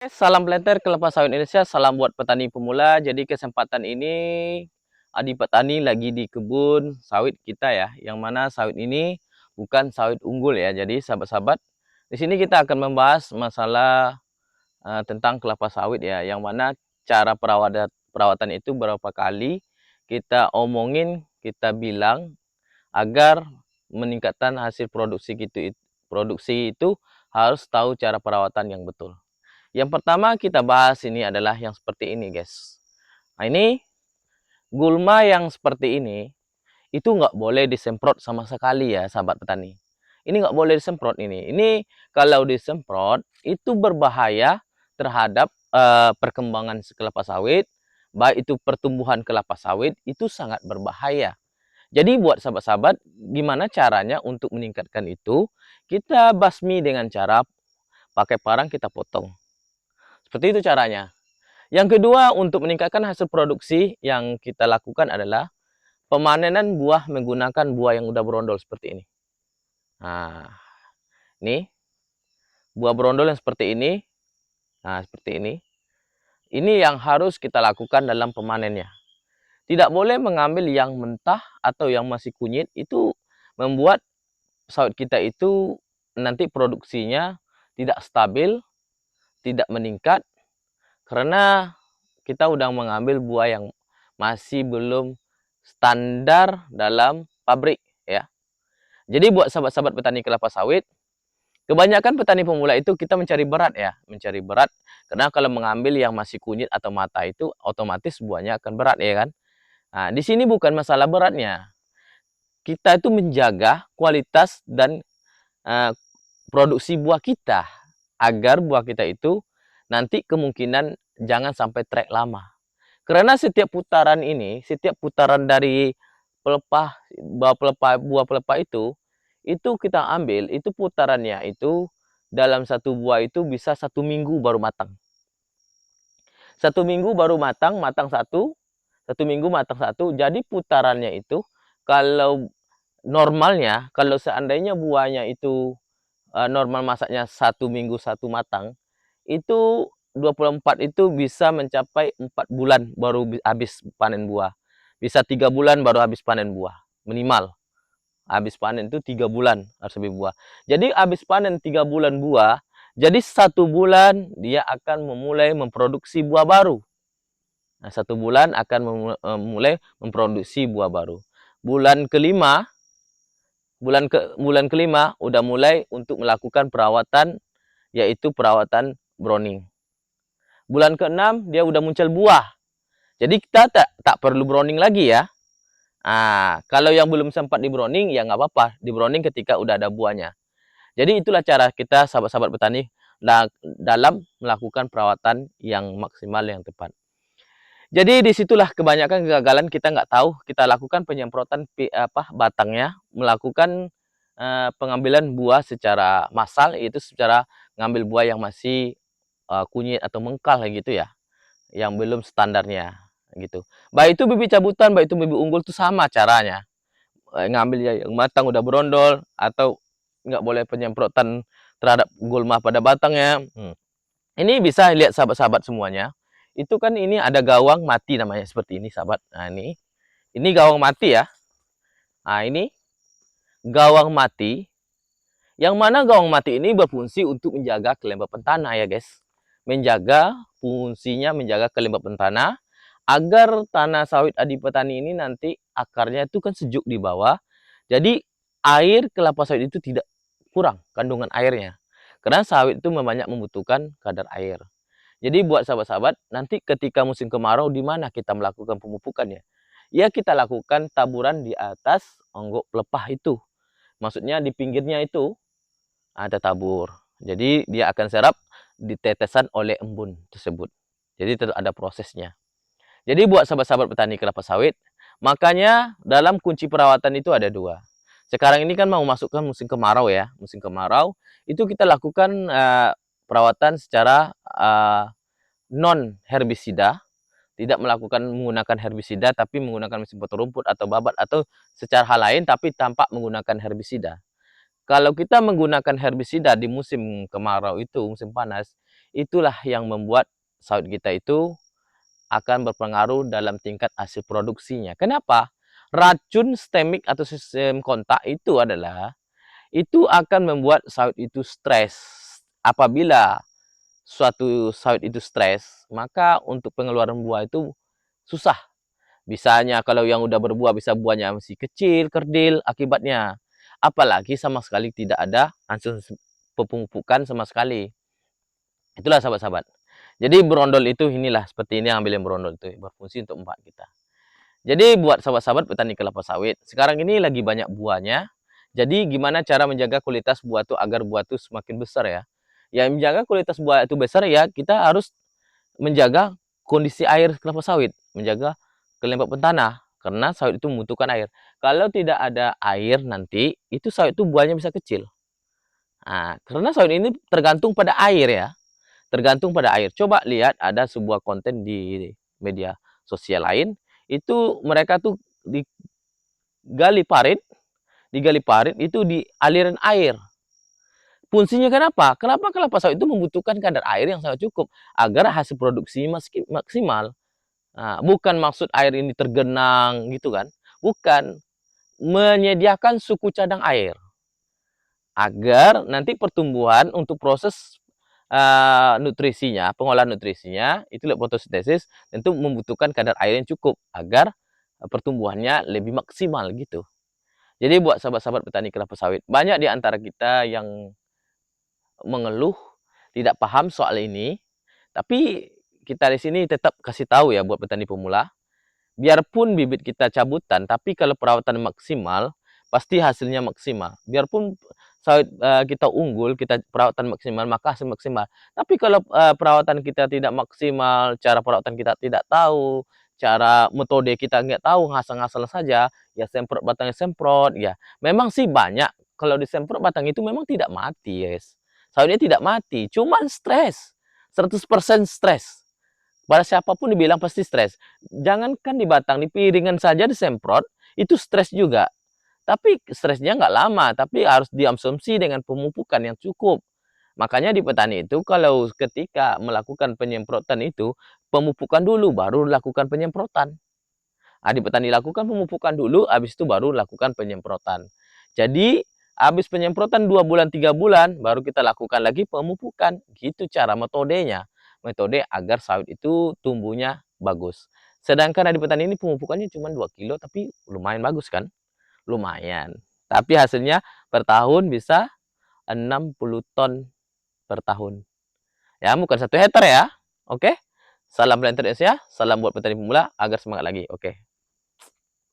Salam planter kelapa sawit Indonesia, salam buat petani pemula. Jadi kesempatan ini adik petani lagi di kebun sawit kita ya, yang mana sawit ini bukan sawit unggul ya. Jadi sahabat-sahabat, di sini kita akan membahas masalah tentang kelapa sawit ya, yang mana cara perawatan itu berapa kali kita omongin, kita bilang agar meningkatkan hasil produksi itu harus tahu cara perawatan yang betul. Yang pertama kita bahas ini adalah yang seperti ini guys. Nah ini gulma yang seperti ini itu nggak boleh disemprot sama sekali ya sahabat petani. Ini nggak boleh disemprot ini. Ini kalau disemprot itu berbahaya terhadap perkembangan kelapa sawit, baik itu pertumbuhan kelapa sawit itu sangat berbahaya. Jadi buat sahabat-sahabat, gimana caranya untuk meningkatkan itu? Kita basmi dengan cara pakai parang kita potong. Seperti itu caranya. Yang kedua, untuk meningkatkan hasil produksi yang kita lakukan adalah pemanenan buah menggunakan buah yang udah berondol seperti ini. Nah, ini buah berondol yang seperti ini. Nah, seperti ini. Ini yang harus kita lakukan dalam pemanennya. Tidak boleh mengambil yang mentah atau yang masih kunyit, itu membuat sawit kita itu nanti produksinya tidak stabil, tidak meningkat, karena kita udah mengambil buah yang masih belum standar dalam pabrik ya. Jadi buat sahabat-sahabat petani kelapa sawit, kebanyakan petani pemula itu kita mencari berat ya, mencari berat karena kalau mengambil yang masih kunyit atau mata itu otomatis buahnya akan berat ya kan. Nah, di sini bukan masalah beratnya. Kita itu menjaga kualitas dan uh, produksi buah kita agar buah kita itu nanti kemungkinan jangan sampai trek lama. Karena setiap putaran ini, setiap putaran dari buah pelepah itu kita ambil, itu putarannya itu dalam satu buah itu bisa 1 minggu baru matang. 1 minggu baru matang, matang satu, 1 minggu matang satu. Jadi putarannya itu kalau normalnya, kalau seandainya buahnya itu normal masaknya 1 minggu satu matang, itu 24 itu bisa mencapai 4 bulan baru habis panen buah. Bisa 3 bulan baru habis panen buah. Minimal. Habis panen itu 3 bulan harus habis buah. Jadi habis panen 3 bulan buah, jadi 1 bulan dia akan memulai memproduksi buah baru. Nah, 1 bulan akan memulai memproduksi buah baru. Bulan kelima, bulan kelima udah mulai untuk melakukan perawatan, yaitu perawatan browning. Bulan ke-6 dia udah muncul buah. Jadi kita tak perlu browning lagi ya. Kalau yang belum sempat di browning ya nggak apa-apa, di browning ketika udah ada buahnya. Jadi itulah cara kita sahabat-sahabat petani dalam melakukan perawatan yang maksimal yang tepat. Jadi disitulah kebanyakan kegagalan, kita nggak tahu, kita lakukan penyemprotan batangnya, melakukan pengambilan buah secara massal, itu secara ngambil buah yang masih kunyit atau mengkal gitu ya, yang belum standarnya gitu. Baik itu bibit cabutan, baik itu bibit unggul itu sama caranya. Ngambil yang matang udah berondol, atau nggak boleh penyemprotan terhadap gulma pada batangnya. Ini bisa lihat sahabat-sahabat semuanya. Itu kan ini ada gawang mati namanya seperti ini sahabat. Nah ini gawang mati ya. Nah ini gawang mati. Yang mana gawang mati ini berfungsi untuk menjaga kelembapan tanah ya guys. Fungsinya menjaga kelembapan tanah agar tanah sawit adik petani ini nanti akarnya itu kan sejuk di bawah. Jadi air kelapa sawit itu tidak kurang kandungan airnya. Karena sawit itu banyak membutuhkan kadar air. Jadi buat sahabat-sahabat, nanti ketika musim kemarau di mana kita melakukan pemupukannya? Ya kita lakukan taburan di atas onggok pelepah itu. Maksudnya di pinggirnya itu ada tabur. Jadi dia akan serap ditetesan oleh embun tersebut. Jadi tetap ada prosesnya. Jadi buat sahabat-sahabat petani kelapa sawit, makanya dalam kunci perawatan itu ada dua. Sekarang ini kan mau masukkan musim kemarau ya. Musim kemarau itu kita lakukan perawatan secara non herbisida, tidak menggunakan herbisida tapi menggunakan mesin potong rumput atau babat atau secara hal lain tapi tanpa menggunakan herbisida. Kalau kita menggunakan herbisida di musim kemarau itu, musim panas, itulah yang membuat sawit kita itu akan berpengaruh dalam tingkat hasil produksinya. Kenapa? Racun stemik atau sistem kontak itu akan membuat sawit itu stres. Apabila suatu sawit itu stres, maka untuk pengeluaran buah itu susah. Misalnya kalau yang udah berbuah bisa buahnya masih kecil, kerdil akibatnya. Apalagi sama sekali tidak ada hasil pemupukan sama sekali. Itulah sahabat-sahabat. Jadi berondol itu inilah seperti ini, ambil yang berondol itu berfungsi untuk empat kita. Jadi buat sahabat-sahabat petani kelapa sawit, sekarang ini lagi banyak buahnya. Jadi gimana cara menjaga kualitas buah itu agar buah itu semakin besar ya? Yang menjaga kualitas buah itu besar ya kita harus menjaga kondisi air kelapa sawit, menjaga kelembapan tanah karena sawit itu membutuhkan air. Kalau tidak ada air nanti itu sawit itu buahnya bisa kecil. Nah, karena sawit ini tergantung pada air ya. Tergantung pada air. Coba lihat ada sebuah konten di media sosial lain, itu mereka tuh digali parit, itu di aliran air. Fungsinya kenapa? Kenapa kelapa sawit itu membutuhkan kadar air yang sangat cukup agar hasil produksi maksimal. Nah, bukan maksud air ini tergenang gitu kan? Bukan, menyediakan suku cadang air agar nanti pertumbuhan untuk proses nutrisinya, pengolahan nutrisinya itu fotosintesis tentu membutuhkan kadar air yang cukup agar pertumbuhannya lebih maksimal gitu. Jadi buat sahabat-sahabat petani kelapa sawit, banyak di antara kita yang mengeluh, tidak paham soal ini, tapi kita di sini tetap kasih tahu ya buat petani pemula, biarpun bibit kita cabutan, tapi kalau perawatan maksimal, pasti hasilnya maksimal. Biarpun sawit kita unggul, kita perawatan maksimal, maka hasil maksimal. Tapi kalau perawatan kita tidak maksimal, cara perawatan kita tidak tahu, cara metode kita nggak tahu, ngasal-ngasal saja, ya semprot batangnya semprot, ya. Memang sih banyak, kalau disemprot batang itu memang tidak mati, guys. Sawitnya tidak mati, cuman stres. 100% stres. Pada siapapun dibilang pasti stres. Jangankan di batang, di piringan saja disemprot, itu stres juga. Tapi stresnya nggak lama, tapi harus diabsorpsi dengan pemupukan yang cukup. Makanya di petani itu kalau ketika melakukan penyemprotan itu, pemupukan dulu, baru lakukan penyemprotan. Nah, di petani lakukan pemupukan dulu, habis itu baru lakukan penyemprotan. Jadi, habis penyemprotan 2 bulan, 3 bulan, baru kita lakukan lagi pemupukan. Gitu cara metodenya. Metode agar sawit itu tumbuhnya bagus. Sedangkan di petani ini pemupukannya cuma 2 kilo, tapi lumayan bagus kan? Lumayan. Tapi hasilnya per tahun bisa 60 ton per tahun. Ya, bukan 1 hektar ya. Oke? Salam Planter Indonesia, salam buat petani pemula agar semangat lagi. Oke.